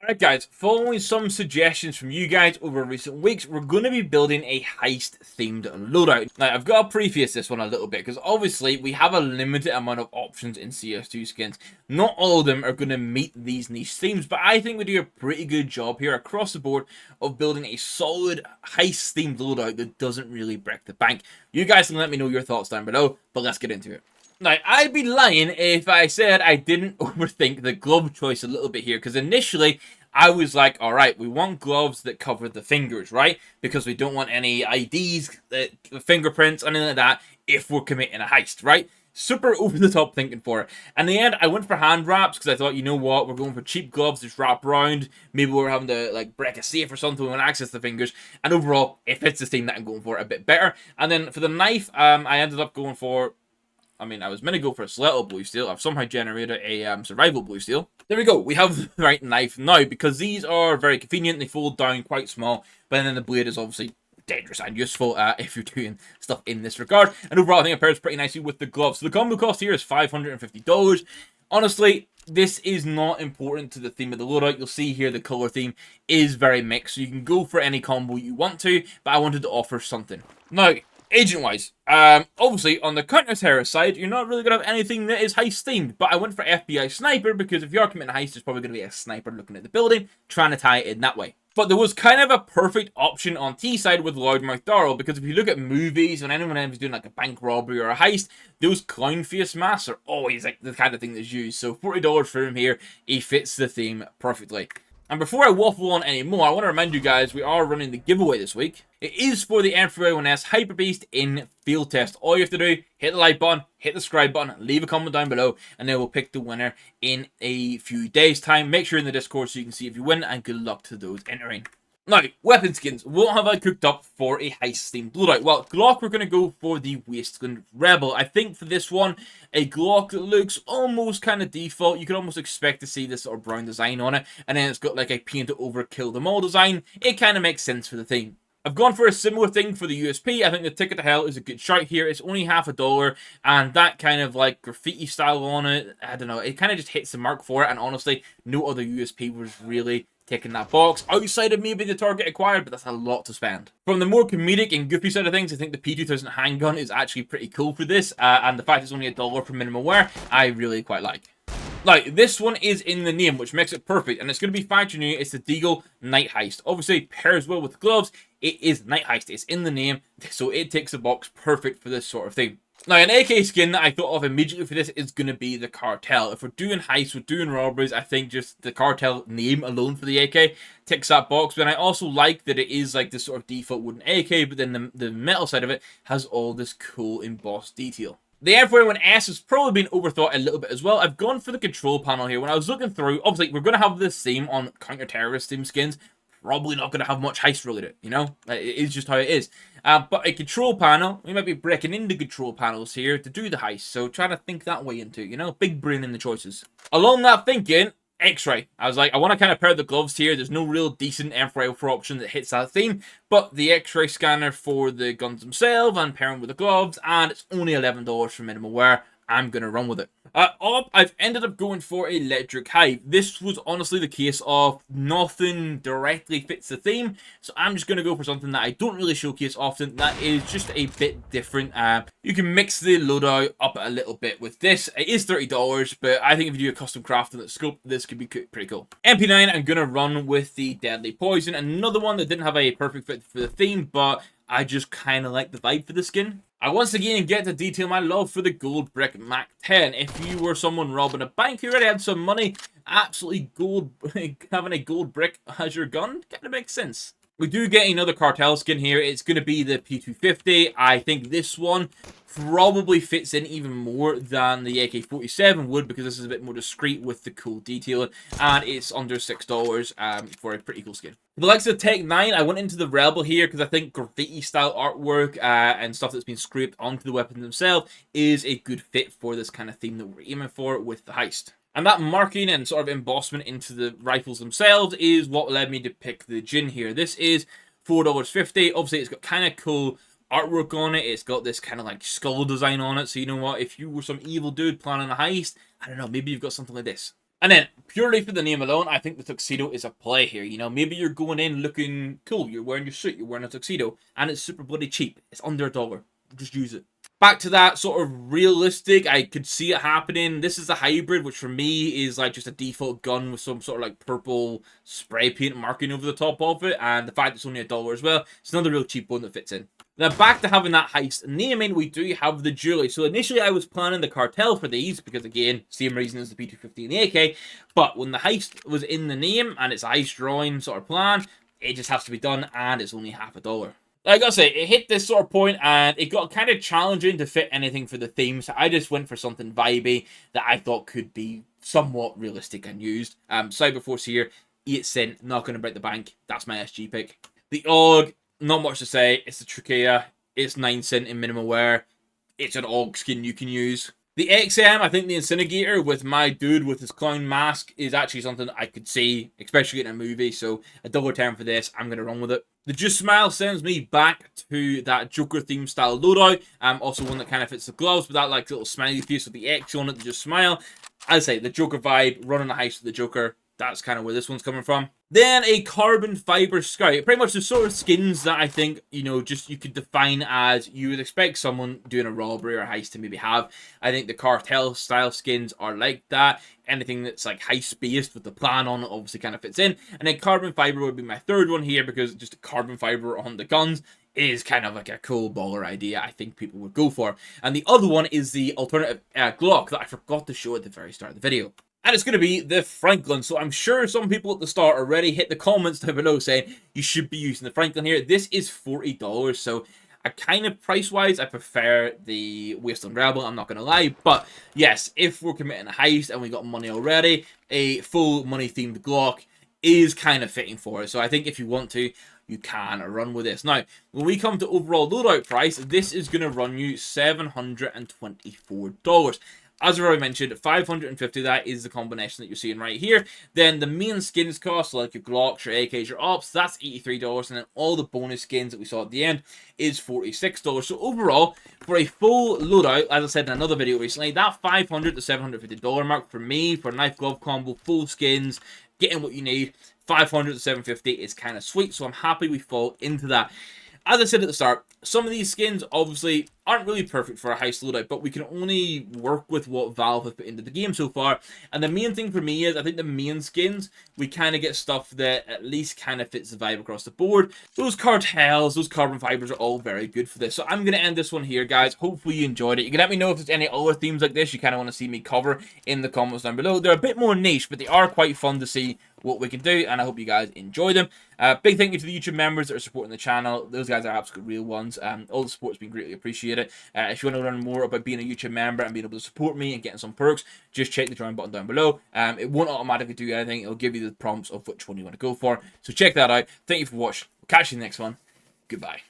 Alright guys, following some suggestions from you guys over recent weeks, we're going to be building a heist themed loadout. Now I've got to preface this one a little bit because obviously we have a limited amount of options in CS2 skins. Not all of them are going to meet these niche themes, but I think we do a pretty good job here across the board of building a solid heist themed loadout that doesn't really break the bank. You guys can let me know your thoughts down below, but let's get into it. Now, I'd be lying if I said I didn't overthink the glove choice a little bit here, because initially I was like, alright, we want gloves that cover the fingers, right? Because we don't want any IDs, fingerprints, anything like that, if we're committing a heist, right? Super over-the-top thinking for it. In the end, I went for hand wraps, because I thought, you know what, we're going for cheap gloves, just wrap around, maybe we're having to, like, break a safe or something, we want to access the fingers, and overall, it fits the theme that I'm going for a bit better. And then for the knife, I ended up going for... I was meant to go for a stiletto blue steel. I've somehow generated a survival blue steel. There we go. We have the right knife now because these are very convenient. They fold down quite small, but then the blade is obviously dangerous and useful if you're doing stuff in this regard. And overall, I think it pairs pretty nicely with the gloves. So the combo cost here is $550. Honestly, this is not important to the theme of the loadout. You'll see here the color theme is very mixed, so you can go for any combo you want to, but I wanted to offer something. Now, agent-wise, obviously, on the counter-terrorist side, you're not really going to have anything that is heist-themed, but I went for FBI Sniper, because if you are committing a heist, there's probably going to be a sniper looking at the building, trying to tie it in that way. But there was kind of a perfect option on T-side with Loudmouth Darrell, because if you look at movies, when anyone is doing like a bank robbery or a heist, those clown face masks are always like the kind of thing that's used, so $40 for him here, he fits the theme perfectly. And before I waffle on anymore, I want to remind you guys we are running the giveaway this week. It is for the M3A1S Hyper Beast in Field Test. All you have to do, hit the like button, hit the subscribe button, leave a comment down below, and then we'll pick the winner in a few days' time. Make sure you're in the Discord so you can see if you win, and good luck to those entering. Now, weapon skins. What have I cooked up for a heist-themed loadout? Well, Glock, we're going to go for the Wasteland Rebel. I think for this one, a Glock that looks almost kind of default. You can almost expect to see this sort of brown design on it, and then it's got like a painted over kill them all design. It kind of makes sense for the theme. I've gone for a similar thing for the USP. I think the Ticket to Hell is a good shout here. It's only $50, and that kind of like graffiti style on it, I don't know, it kind of just hits the mark for it, and honestly, no other USP was really taking that box outside of maybe the target acquired, but that's a lot to spend. From the more comedic and goofy side of things, I think the P2000 handgun is actually pretty cool for this, and the fact it's only $1 for minimum wear, I really quite like. Now, this one is in the name, which makes it perfect, and it's going to be factoring in. It's the Deagle Night Heist. Obviously, it pairs well with the gloves. It is Night Heist. It's in the name, so it takes the box perfect for this sort of thing. Now, an AK skin that I thought of immediately for this is going to be the Cartel. If we're doing heists, we're doing robberies, I think just the Cartel name alone for the AK ticks that box. But I also like that it is like this sort of default wooden AK, but then the metal side of it has all this cool embossed detail. The M4A1S has probably been overthought a little bit as well. I've gone for the control panel here. When I was looking through, obviously, we're going to have the same on counter-terrorist theme skins. Probably not going to have much heist related, you know? It is just how it is. But a control panel, we might be breaking into control panels here to do the heist. So trying to think that way into it, you know? Big brain in the choices. Along that thinking, X-ray. I was like, I want to kind of pair the gloves here. There's no real decent M4A4 option that hits that theme, but the X-ray scanner for the guns themselves and pairing with the gloves, and it's only $11 for minimum wear. I'm going to run with it. I've ended up going for Electric Hive. This was honestly the case of nothing directly fits the theme, so I'm just going to go for something that I don't really showcase often, that is just a bit different. You can mix the loadout up a little bit with this. It is $30, but I think if you do a custom craft in the scope, this could be pretty cool. MP9, I'm going to run with the Deadly Poison, another one that didn't have a perfect fit for the theme, but I just kind of like the vibe for the skin. I once again get to detail my love for the Gold Brick Mac 10. If you were someone robbing a bank who already had some money, absolutely having a gold brick as your gun kind of makes sense. We do get another Cartel skin here. It's going to be the P250. I think this one probably fits in even more than the AK-47 would, because this is a bit more discreet with the cool detailing, and it's under $6 for a pretty cool skin. For the likes of Tech 9, I went into the Rebel here because I think graffiti style artwork and stuff that's been scraped onto the weapons themselves is a good fit for this kind of theme that we're aiming for with the heist. And that marking and sort of embossment into the rifles themselves is what led me to pick the Jin here. This is $4.50. Obviously, it's got kind of cool artwork on it. It's got this kind of like skull design on it. So you know what? If you were some evil dude planning a heist, I don't know, maybe you've got something like this. And then, purely for the name alone, I think the tuxedo is a play here. You know, maybe you're going in looking cool. You're wearing your suit, you're wearing a tuxedo, and it's super bloody cheap. It's under $1. Just use it. Back to that sort of realistic, I could see it happening. This is a hybrid, which for me is like just a default gun with some sort of like purple spray paint marking over the top of it. And the fact it's only $1 as well, it's another real cheap one that fits in. Now, back to having that heist naming, we do have the jewelry. So initially, I was planning the cartel for these because, again, same reason as the P250 and the AK. But when the heist was in the name and it's a heist drawing sort of plan, it just has to be done, and it's only $50. Like I gotta say, it hit this sort of point and it got kind of challenging to fit anything for the theme, so I just went for something vibey that I thought could be somewhat realistic and used. Cyberforce here, 8 cent, not going to break the bank. That's my SG pick. The AUG, not much to say. It's the Trachea. It's 9 cent in minimal wear. It's an AUG skin you can use. The XM, I think the Incinerator with my dude with his clown mask is actually something I could see, especially in a movie. So a $1 for this, I'm going to run with it. The Just Smile sends me back to that Joker theme style loadout. Also one that kind of fits the gloves with that like little smiley face with the X on it, the Just Smile. As I say, the Joker vibe, running a heist with the Joker. That's kind of where this one's coming from. Then a carbon fiber scout. Pretty much the sort of skins that I think, you know, just you could define as you would expect someone doing a robbery or a heist to maybe have. I think the cartel style skins are like that. Anything that's like heist based with the plan on it obviously kind of fits in. And then carbon fiber would be my third one here because just a carbon fiber on the guns is kind of like a cool baller idea I think people would go for. And the other one is the alternative Glock that I forgot to show at the very start of the video. And it's going to be the Franklin. So I'm sure some people at the start already hit the comments down below saying you should be using the Franklin here. This is $40. So I kind of price-wise, I prefer the Wasteland Rebel. I'm not going to lie. But yes, if we're committing a heist and we got money already, a full money-themed Glock is kind of fitting for it. So I think if you want to, you can run with this. Now, when we come to overall loadout price, this is going to run you $724. As I already mentioned, 550, that is the combination that you're seeing right here. Then the main skins cost, so like your Glocks, your AKs, your Ops, that's $83. And then all the bonus skins that we saw at the end is $46. So overall, for a full loadout, as I said in another video recently, that $500 to $750 mark for me, for a knife glove combo, full skins, getting what you need, $500 to $750 is kind of sweet. So I'm happy we fall into that. As I said at the start, some of these skins obviously aren't really perfect for a heist loadout, but we can only work with what Valve have put into the game so far. And the main thing for me is I think the main skins, we kind of get stuff that at least kind of fits the vibe across the board. Those cartels, those carbon fibers are all very good for this. So I'm going to end this one here, guys. Hopefully you enjoyed it. You can let me know if there's any other themes like this you kind of want to see me cover in the comments down below. They're a bit more niche, but they are quite fun to see what we can do, and I hope you guys enjoy them. Big thank you to the YouTube members that are supporting the channel. Those guys are absolute real ones. All the support's been greatly appreciated. If you want to learn more about being a YouTube member and being able to support me and getting some perks, just check the join button down below. It won't automatically do anything. It'll give you the prompts of which one you want to go for. So check that out. Thank you for watching. Catch you in the next one. Goodbye.